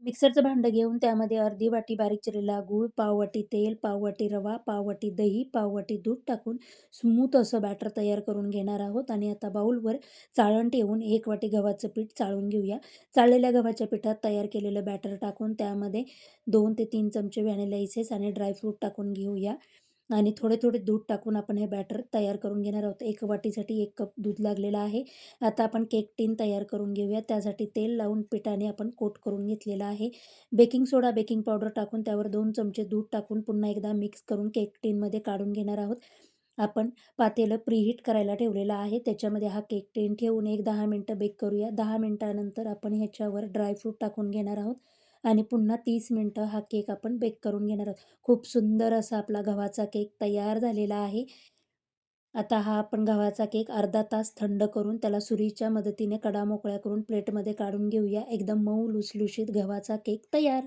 मिक्सरचं भांडं घेऊन त्यामध्ये अर्धी वाटी बारीक चिरलेला गूळ, पाववाटी तेल, पाववाटी रवा, पाववाटी दही, पाववाटी दूध टाकून स्मूथ असं बॅटर तयार करून घेणार आहोत. आणि आता बाउलवर चाळण ठेवून 1 वाटी गव्हाचं पीठ चाळून घेऊया. चाळलेल्या गव्हाच्या पिठात तयार केलेलं बॅटर टाकून त्यामध्ये 2 ते 3 चमचे व्हॅनिला इसेन्स आणि ड्रायफ्रूट टाकून घेऊया. आणि थोडे-थोडे दूध टाकून आपण हे बॅटर तयार करून घेणार आहोत. 1 वाटीसाठी 1 कप दूध लागलेलं आहे. आता आपण केक टिन तयार करून घेऊया. त्यासाठी तेल लावून पिठाने आपण कोट करून घेतलेलं आहे. बेकिंग सोडा, बेकिंग पावडर टाकून त्यावर 2 चमचे दूध टाकून पुन्हा एकदा मिक्स करून केक टिनमध्ये काढून घेणार आहोत. आपण पातेलं प्रीहीट करायला ठेवलेलं आहे. त्याच्यामध्ये हा केक टिन ठेवून एक 10 मिनिटं बेक करूया. 10 मिनिटानंतर आपण ह्याच्यावर ड्रायफ्रूट टाकून घेणार आहोत. आणि पुन्हा 30 मिनिटं हा केक आपण बेक करून घेणार आहोत. खूप सुंदर असा आपला गव्हाचा केक तयार झालेला आहे. आता हा आपण गव्हाचा केक अर्धा तास थंड करून त्याला सुरीच्या मदतीने कडा मोकळ्या करून प्लेटमध्ये काढून घेऊया. एकदम मऊ लुसलुशीत गव्हाचा केक तयार.